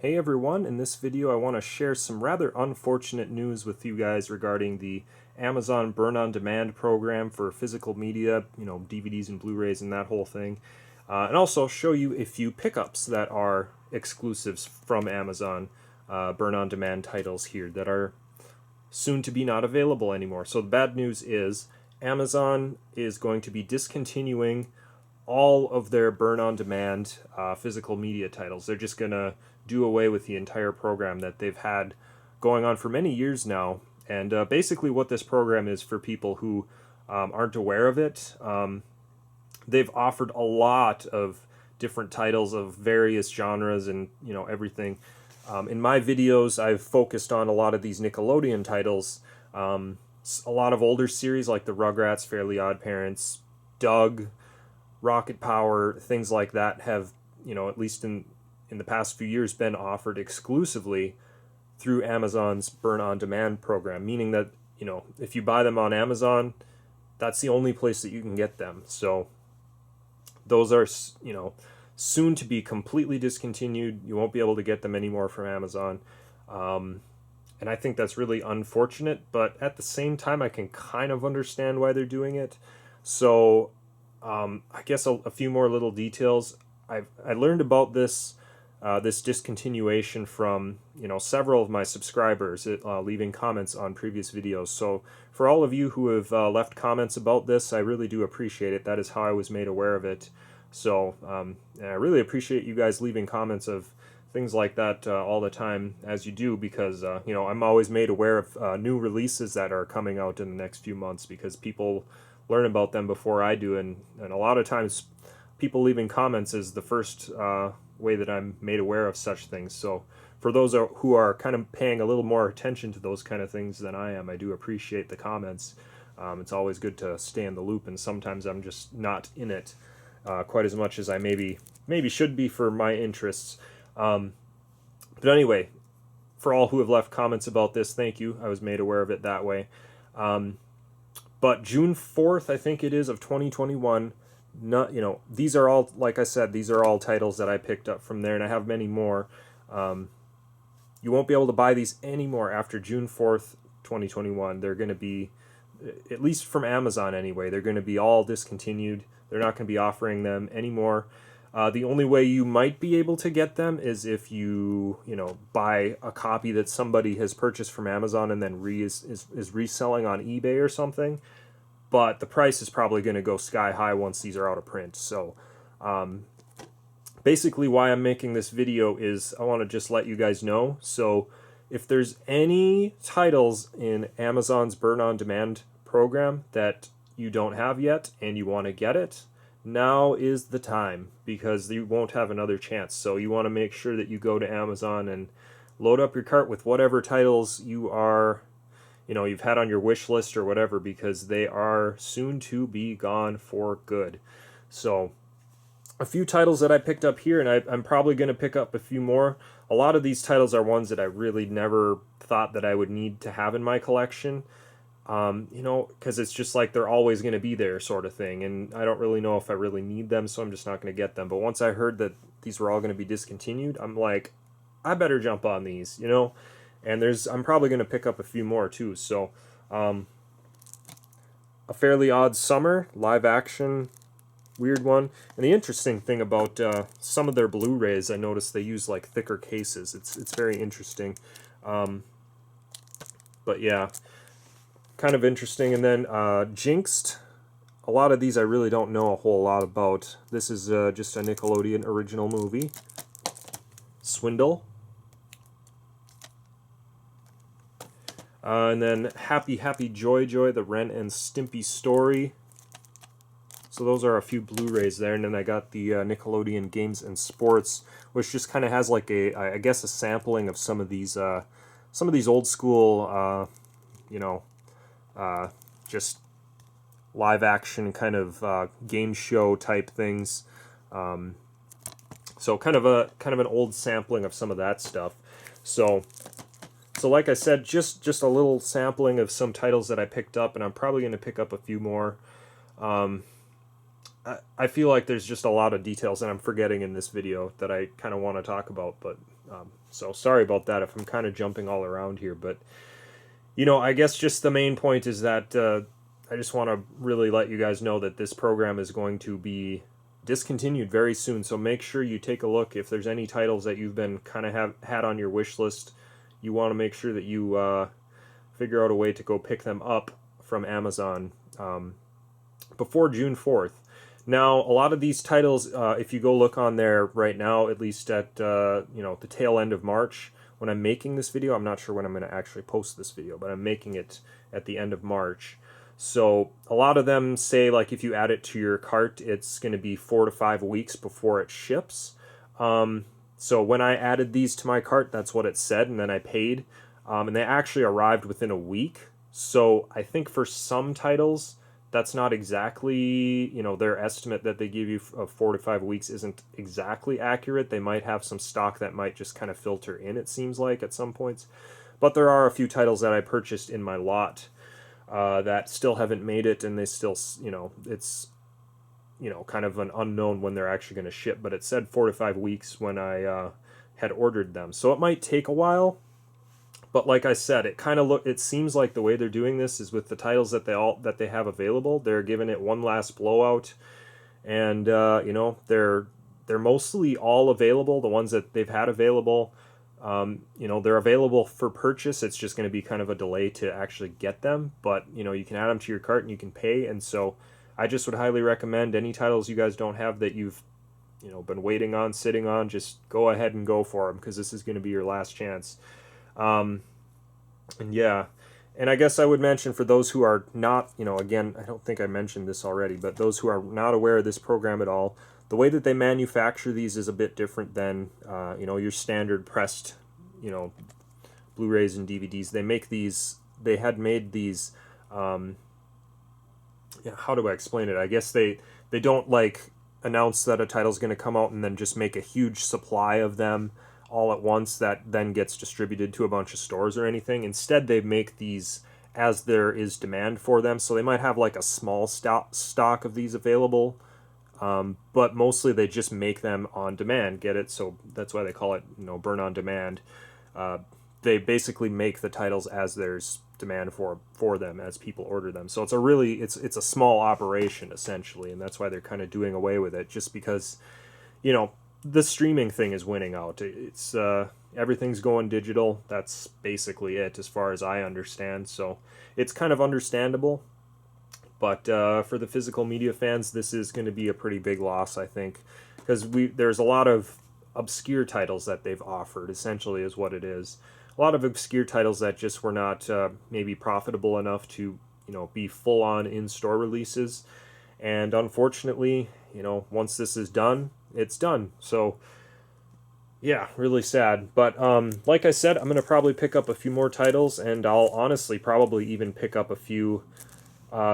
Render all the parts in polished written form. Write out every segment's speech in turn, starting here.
Hey everyone, in this video I want to share some rather unfortunate news with you guys regarding the Amazon burn-on-demand program for physical media, DVDs and Blu-rays and that whole thing. And also show you a few pickups that are exclusives from Amazon burn-on-demand titles here that are soon to be not available anymore. So the bad news is Amazon is going to be discontinuing all of their burn-on-demand physical media titles. They're just going to do away with the entire program that they've had going on for many years now. And basically what this program is for people who aren't aware of it, they've offered a lot of different titles of various genres and everything. In my videos, I've focused on a lot of these Nickelodeon titles, a lot of older series like the Rugrats, Fairly Odd Parents, Doug, Rocket Power, things like that have, at least in the past few years, been offered exclusively through Amazon's burn-on-demand program, meaning that, if you buy them on Amazon, that's the only place that you can get them. So those are, soon to be completely discontinued. You won't be able to get them anymore from Amazon. And I think that's really unfortunate, but at the same time, I can kind of understand why they're doing it. So I guess a few more little details. I learned about this this discontinuation from several of my subscribers leaving comments on previous videos. So for all of you who have left comments about this, I really do appreciate it. That is how I was made aware of it. So I really appreciate you guys leaving comments of things like that all the time, as you do, because I'm always made aware of new releases that are coming out in the next few months, because people learn about them before I do, and a lot of times people leaving comments is the first way that I'm made aware of such things. So for those who are kind of paying a little more attention to those kind of things than I am, I do appreciate the comments. It's always good to stay in the loop, and sometimes I'm just not in it quite as much as I maybe should be for my interests. But anyway, for all who have left comments about this, thank you. I was made aware of it that way. But June 4th, I think it is, of 2021, these are all, like I said, these are all titles that I picked up from there, and I have many more. You won't be able to buy these anymore after June 4th, 2021. They're going to be, at least from Amazon anyway, they're going to be all discontinued. They're not going to be offering them anymore. The only way you might be able to get them is if you, buy a copy that somebody has purchased from Amazon and then is reselling on eBay or something. But the price is probably going to go sky high once these are out of print. So basically why I'm making this video is I want to just let you guys know. So if there's any titles in Amazon's burn-on-demand program that you don't have yet and you want to get it, now is the time, because you won't have another chance. So you want to make sure that you go to Amazon and load up your cart with whatever titles you are, you've had on your wish list or whatever, because they are soon to be gone for good. So a few titles that I picked up here, and I'm probably going to pick up a few more. A lot of these titles are ones that I really never thought that I would need to have in my collection. Because it's just like they're always going to be there sort of thing, and I don't really know if I really need them, so I'm just not going to get them. But once I heard that these were all going to be discontinued, I'm like, I better jump on these, and I'm probably going to pick up a few more too. So A Fairly Odd Summer, live action, weird one. And the interesting thing about some of their Blu-rays, I noticed they use like thicker cases. It's very interesting. But yeah, kind of interesting. And then Jinxed, a lot of these I really don't know a whole lot about. This is just a Nickelodeon original movie. Swindle. And then Happy Happy Joy Joy, the Ren and Stimpy story. So those are a few Blu-rays there. And then I got the Nickelodeon Games and Sports, which just kind of has like I guess a sampling of some of these old school just live action kind of game show type things. So kind of an old sampling of some of that stuff. So like I said, just a little sampling of some titles that I picked up, and I'm probably going to pick up a few more. I feel like there's just a lot of details that I'm forgetting in this video that I kind of want to talk about, but So sorry about that if I'm kind of jumping all around here, but I guess just the main point is that I just want to really let you guys know that this program is going to be discontinued very soon. So make sure you take a look if there's any titles that you've been kind of had on your wish list. You want to make sure that you figure out a way to go pick them up from Amazon before June 4th. Now, a lot of these titles, if you go look on there right now, at least at the tail end of March, when I'm making this video, I'm not sure when I'm going to actually post this video, but I'm making it at the end of March. So a lot of them say, like, if you add it to your cart, it's going to be 4 to 5 weeks before it ships. So when I added these to my cart, that's what it said, and then I paid. And they actually arrived within a week. So I think for some titles, that's not exactly, their estimate that they give you of 4 to 5 weeks isn't exactly accurate. They might have some stock that might just kind of filter in, it seems like, at some points. But there are a few titles that I purchased in my lot that still haven't made it, and they still, it's, kind of an unknown when they're actually going to ship. But it said 4 to 5 weeks when I had ordered them. So it might take a while. But like I said, it seems like the way they're doing this is with the titles that they have available, they're giving it one last blowout, and they're mostly all available. The ones that they've had available, they're available for purchase. It's just going to be kind of a delay to actually get them, but you can add them to your cart and you can pay. And so I just would highly recommend any titles you guys don't have that you've been waiting on, sitting on, just go ahead and go for them, because this is going to be your last chance. And yeah, and I guess I would mention, for those who are not, again, I don't think I mentioned this already, but those who are not aware of this program at all, the way that they manufacture these is a bit different than, your standard pressed, Blu-rays and DVDs. They had made these, how do I explain it? I guess they don't, like, announce that a title's going to come out and then just make a huge supply of them all at once that then gets distributed to a bunch of stores or anything. Instead, they make these as there is demand for them. So they might have like a small stock of these available, but mostly they just make them on demand. Get it? So that's why they call it, burn on demand. They basically make the titles as there's demand for them, as people order them. So it's a small operation essentially, and that's why they're kind of doing away with it, just because the streaming thing is winning out. It's everything's going digital. That's basically it, as far as I understand. So it's kind of understandable. But for the physical media fans, this is going to be a pretty big loss, I think, because there's a lot of obscure titles that they've offered, essentially, is what it is. A lot of obscure titles that just were not maybe profitable enough to be full-on in-store releases. And unfortunately, once this is done, it's done. So yeah, really sad. But like I said, I'm going to probably pick up a few more titles, and I'll honestly probably even pick up a few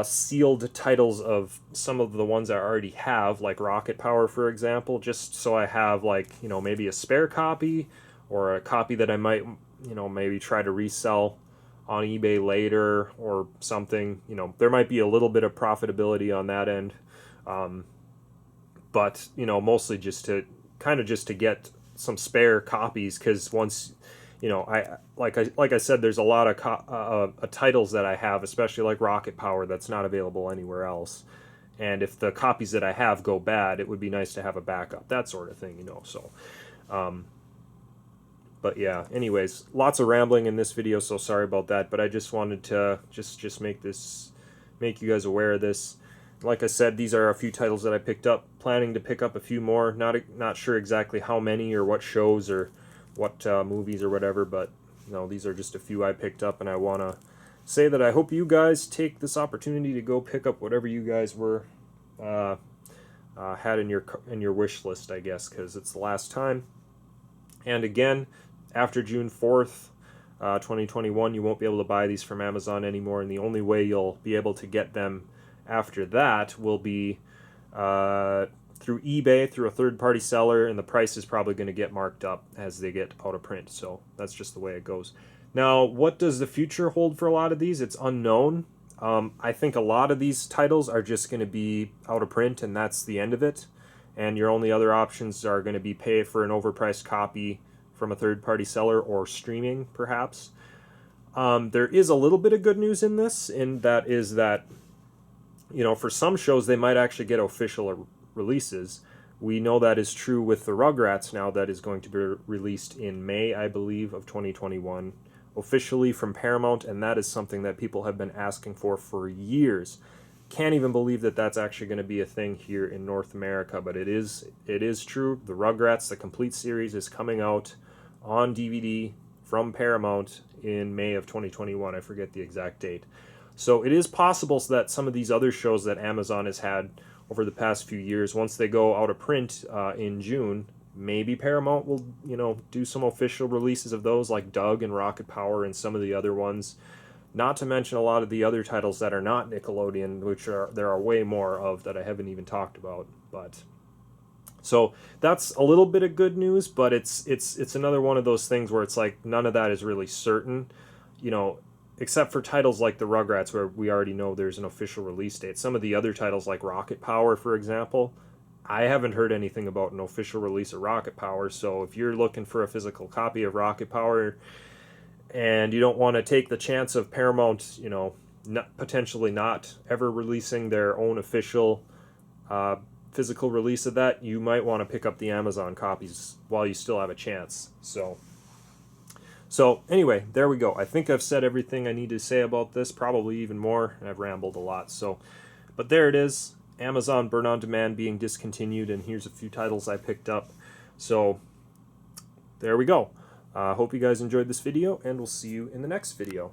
sealed titles of some of the ones I already have, like Rocket Power, for example, just so I have, like, maybe a spare copy, or a copy that I might, maybe try to resell on eBay later or something. There might be a little bit of profitability on that end. But mostly just to get some spare copies, because once like I said, there's a lot of titles that I have, especially like Rocket Power, that's not available anywhere else. And if the copies that I have go bad, it would be nice to have a backup, that sort of thing, So, but yeah. Anyways, lots of rambling in this video, so sorry about that. But I just wanted to just make you guys aware of this. Like I said, these are a few titles that I picked up. Planning to pick up a few more. Not sure exactly how many or what shows or what movies or whatever, but these are just a few I picked up, and I want to say that I hope you guys take this opportunity to go pick up whatever you guys were had in your wish list, I guess, because it's the last time. And again, after June 4th, 2021, you won't be able to buy these from Amazon anymore, and the only way you'll be able to get them after that will be through eBay, through a third-party seller, and the price is probably going to get marked up as they get out of print. So that's just the way it goes. Now, what does the future hold for a lot of these? It's unknown. I think a lot of these titles are just going to be out of print, and that's the end of it. And your only other options are going to be pay for an overpriced copy from a third-party seller or streaming, perhaps. There is a little bit of good news in this, and that is that, you know, for some shows they might actually get official releases. We know that is true with the Rugrats now, that is going to be released in May, I believe, of 2021, officially from Paramount, and that is something that people have been asking for years. Can't even believe that that's actually going to be a thing here in North America, but it is true. The Rugrats, the complete series, is coming out on DVD from Paramount in May of 2021. I forget the exact date. So it is possible that some of these other shows that Amazon has had over the past few years, once they go out of print in June, maybe Paramount will, you know, do some official releases of those, like Doug and Rocket Power and some of the other ones. Not to mention a lot of the other titles that are not Nickelodeon, which there are way more of that I haven't even talked about. But so that's a little bit of good news, but it's another one of those things where it's like none of that is really certain, you know, except for titles like the Rugrats, where we already know there's an official release date. Some of the other titles like Rocket Power, for example, I haven't heard anything about an official release of Rocket Power. So if you're looking for a physical copy of Rocket Power and you don't want to take the chance of Paramount, you know, potentially not ever releasing their own official physical release of that, you might want to pick up the Amazon copies while you still have a chance. So anyway, there we go. I think I've said everything I need to say about this, probably even more. I've rambled a lot. But there it is. Amazon Burn on Demand being discontinued, and here's a few titles I picked up. So there we go. Hope you guys enjoyed this video, and we'll see you in the next video.